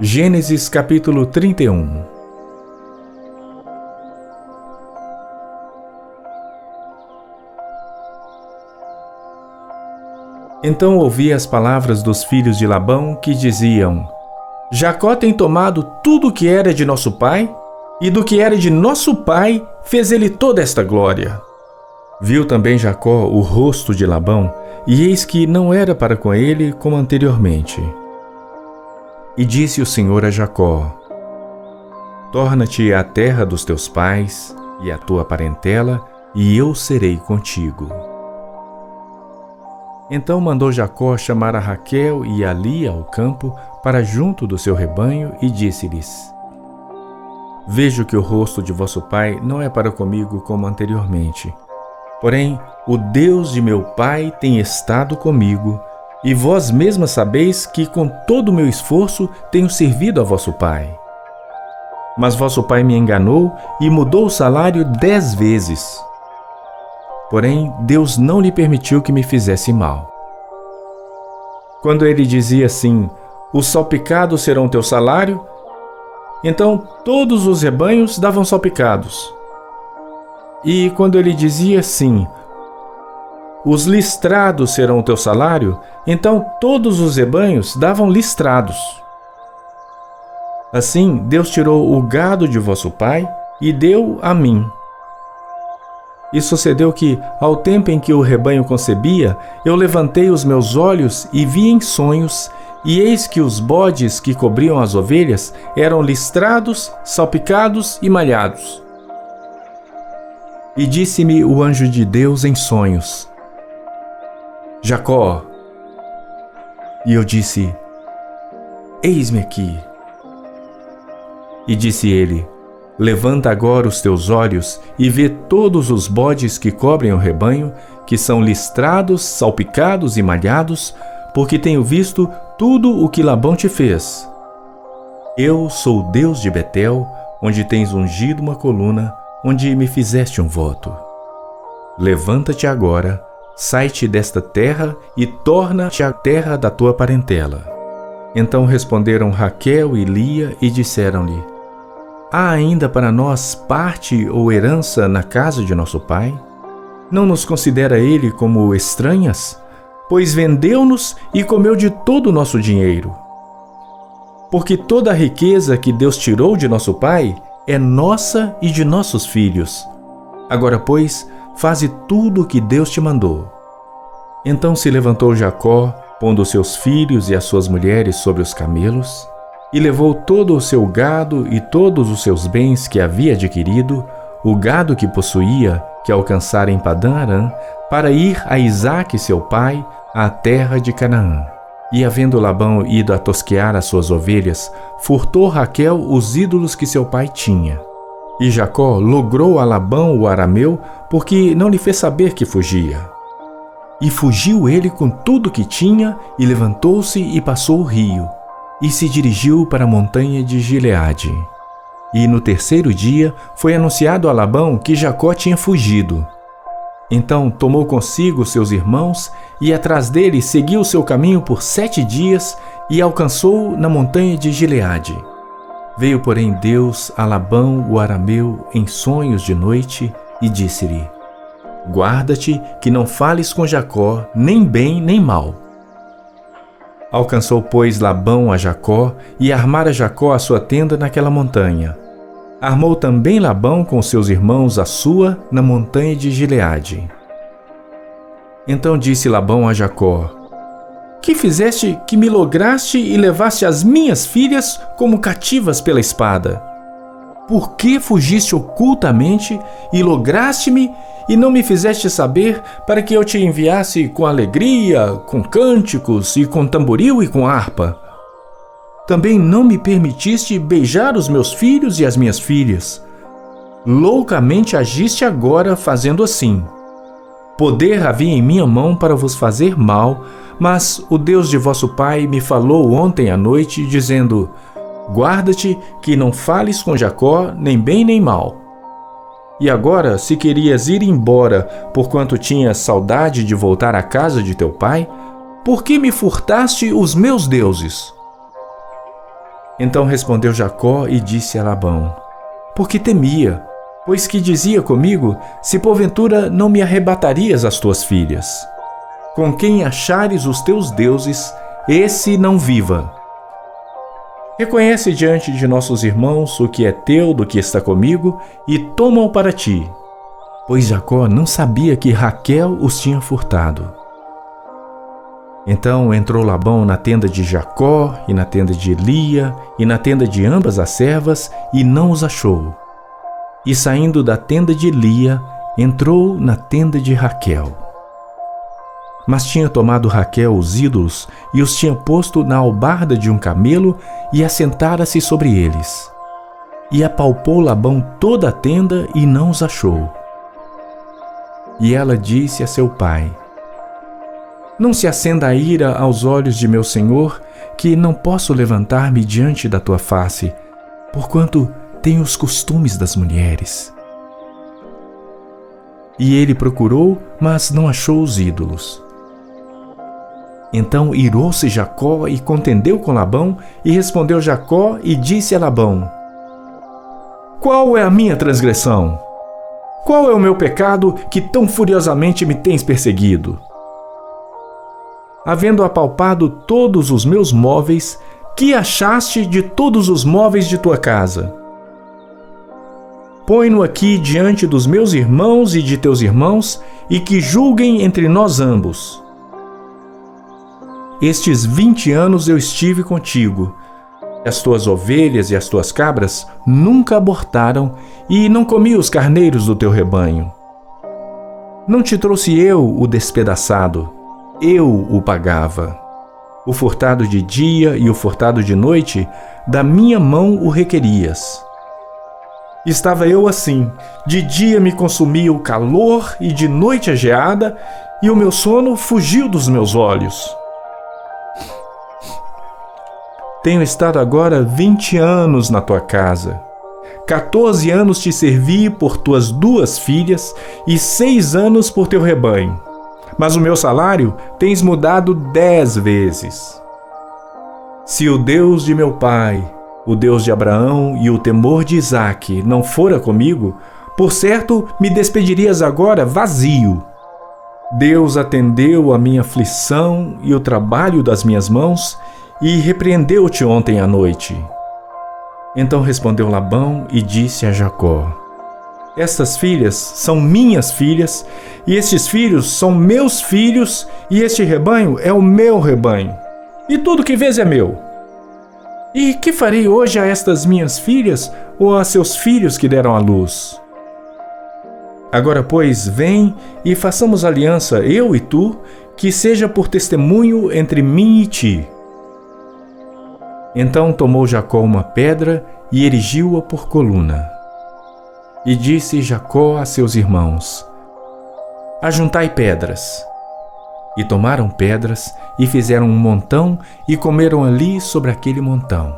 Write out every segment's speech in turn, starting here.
Gênesis capítulo 31. Então ouvi as palavras dos filhos de Labão que diziam: Jacó tem tomado tudo o que era de nosso pai, e do que era de nosso pai fez ele toda esta glória. Viu também Jacó o rosto de Labão, e eis que não era para com ele como anteriormente. E disse o Senhor a Jacó: Torna-te à terra dos teus pais e à tua parentela, e eu serei contigo. Então mandou Jacó chamar a Raquel e a Lia ao campo para junto do seu rebanho e disse-lhes: Vejo que o rosto de vosso pai não é para comigo como anteriormente. Porém, o Deus de meu pai tem estado comigo, e vós mesmas sabeis que com todo o meu esforço tenho servido a vosso pai. Mas vosso pai me enganou e mudou o salário 10 vezes. Porém, Deus não lhe permitiu que me fizesse mal. Quando ele dizia assim: Os salpicados serão teu salário, então todos os rebanhos davam salpicados. E quando ele dizia assim: Os listrados serão teu salário, então todos os rebanhos davam listrados. Assim, Deus tirou o gado de vosso pai e deu a mim. E sucedeu que, ao tempo em que o rebanho concebia, eu levantei os meus olhos e vi em sonhos, e eis que os bodes que cobriam as ovelhas eram listrados, salpicados e malhados. E disse-me o anjo de Deus em sonhos: Jacó. E eu disse: Eis-me aqui. E disse ele: Levanta agora os teus olhos e vê todos os bodes que cobrem o rebanho, que são listrados, salpicados e malhados, porque tenho visto tudo o que Labão te fez. Eu sou o Deus de Betel, onde tens ungido uma coluna, onde me fizeste um voto. Levanta-te agora, sai-te desta terra e torna-te à terra da tua parentela. Então responderam Raquel e Lia e disseram-lhe: Há ainda para nós parte ou herança na casa de nosso pai? Não nos considera ele como estranhas? Pois vendeu-nos e comeu de todo o nosso dinheiro. Porque toda a riqueza que Deus tirou de nosso pai é nossa e de nossos filhos. Agora, pois, faze tudo o que Deus te mandou. Então se levantou Jacó, pondo seus filhos e as suas mulheres sobre os camelos, e levou todo o seu gado e todos os seus bens que havia adquirido, o gado que possuía, que alcançara em Padã-Arã, para ir a Isaque seu pai, à terra de Canaã. E havendo Labão ido a tosquear as suas ovelhas, furtou Raquel os ídolos que seu pai tinha. E Jacó logrou a Labão o arameu, porque não lhe fez saber que fugia. E fugiu ele com tudo que tinha, e levantou-se e passou o rio, e se dirigiu para a montanha de Gileade. E no terceiro dia foi anunciado a Labão que Jacó tinha fugido. Então tomou consigo seus irmãos, e atrás dele seguiu o seu caminho por 7 dias, e alcançou na montanha de Gileade. Veio, porém, Deus a Labão o arameu em sonhos de noite, e disse-lhe: Guarda-te que não fales com Jacó, nem bem nem mal. Alcançou, pois, Labão a Jacó, e armara Jacó a sua tenda naquela montanha. Armou também Labão com seus irmãos a sua na montanha de Gileade. Então disse Labão a Jacó: Que fizeste que me lograste e levaste as minhas filhas como cativas pela espada? Por que fugiste ocultamente e lograste-me e não me fizeste saber, para que eu te enviasse com alegria, com cânticos e com tamboril e com harpa? Também não me permitiste beijar os meus filhos e as minhas filhas. Loucamente agiste agora fazendo assim. Poder havia em minha mão para vos fazer mal, mas o Deus de vosso pai me falou ontem à noite, dizendo: Guarda-te que não fales com Jacó, nem bem nem mal. E agora, se querias ir embora, porquanto tinhas saudade de voltar à casa de teu pai, por que me furtaste os meus deuses? Então respondeu Jacó e disse a Labão: Porque temia, pois que dizia comigo, se porventura não me arrebatarias as tuas filhas. Com quem achares os teus deuses, esse não viva. Reconhece diante de nossos irmãos o que é teu do que está comigo e toma-o para ti. Pois Jacó não sabia que Raquel os tinha furtado. Então entrou Labão na tenda de Jacó e na tenda de Lia e na tenda de ambas as servas e não os achou. E saindo da tenda de Lia, entrou na tenda de Raquel. Mas tinha tomado Raquel os ídolos e os tinha posto na albarda de um camelo e assentara-se sobre eles. E apalpou Labão toda a tenda e não os achou. E ela disse a seu pai: Não se acenda a ira aos olhos de meu senhor, que não posso levantar-me diante da tua face, porquanto tenho os costumes das mulheres. E ele procurou, mas não achou os ídolos. Então irou-se Jacó e contendeu com Labão, e respondeu Jacó e disse a Labão: Qual é a minha transgressão? Qual é o meu pecado que tão furiosamente me tens perseguido? Havendo apalpado todos os meus móveis, que achaste de todos os móveis de tua casa? Põe-no aqui diante dos meus irmãos e de teus irmãos, e que julguem entre nós ambos. Estes 20 anos eu estive contigo. As tuas ovelhas e as tuas cabras nunca abortaram, e não comi os carneiros do teu rebanho. Não te trouxe eu o despedaçado, eu o pagava. O furtado de dia e o furtado de noite, da minha mão o requerias. Estava eu assim, de dia me consumia o calor e de noite a geada, e o meu sono fugiu dos meus olhos. Tenho estado agora 20 anos na tua casa. 14 anos te servi por tuas 2 filhas e 6 anos por teu rebanho. Mas o meu salário tens mudado 10 vezes. Se o Deus de meu pai, o Deus de Abraão e o temor de Isaque não fora comigo, por certo me despedirias agora vazio. Deus atendeu a minha aflição e o trabalho das minhas mãos, e repreendeu-te ontem à noite. Então respondeu Labão e disse a Jacó: Estas filhas são minhas filhas, e estes filhos são meus filhos, e este rebanho é o meu rebanho, e tudo que vês é meu. E que farei hoje a estas minhas filhas, ou a seus filhos que deram à luz? Agora, pois, vem e façamos aliança, eu e tu, que seja por testemunho entre mim e ti. Então tomou Jacó uma pedra e erigiu-a por coluna. E disse Jacó a seus irmãos: Ajuntai pedras. E tomaram pedras e fizeram um montão e comeram ali sobre aquele montão.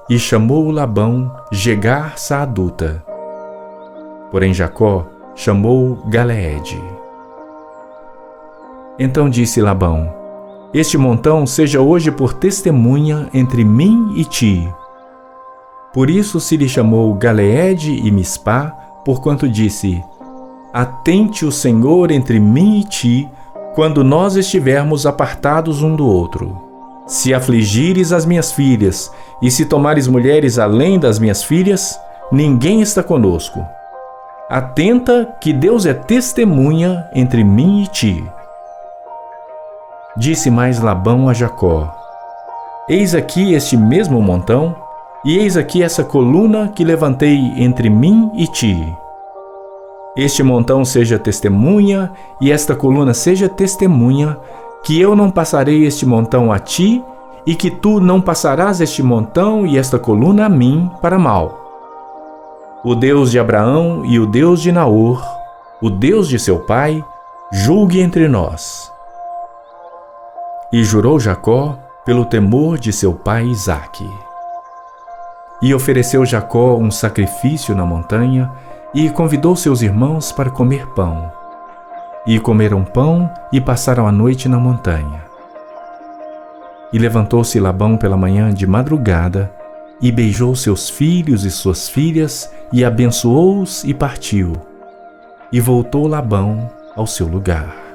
E chamou Labão Jegar Saaduta. Porém Jacó chamou Galeede. Então disse Labão: Este montão seja hoje por testemunha entre mim e ti. Por isso se lhe chamou Galeede e Mispá, porquanto disse: Atente o Senhor entre mim e ti, quando nós estivermos apartados um do outro. Se afligires as minhas filhas, e se tomares mulheres além das minhas filhas, ninguém está conosco. Atenta que Deus é testemunha entre mim e ti. Disse mais Labão a Jacó: Eis aqui este mesmo montão, e eis aqui essa coluna que levantei entre mim e ti. Este montão seja testemunha, e esta coluna seja testemunha, que eu não passarei este montão a ti, e que tu não passarás este montão e esta coluna a mim para mal. O Deus de Abraão e o Deus de Naor, o Deus de seu pai, julgue entre nós. E jurou Jacó pelo temor de seu pai Isaque. E ofereceu Jacó um sacrifício na montanha, e convidou seus irmãos para comer pão. E comeram pão e passaram a noite na montanha. E levantou-se Labão pela manhã de madrugada, e beijou seus filhos e suas filhas, e abençoou-os e partiu. E voltou Labão ao seu lugar.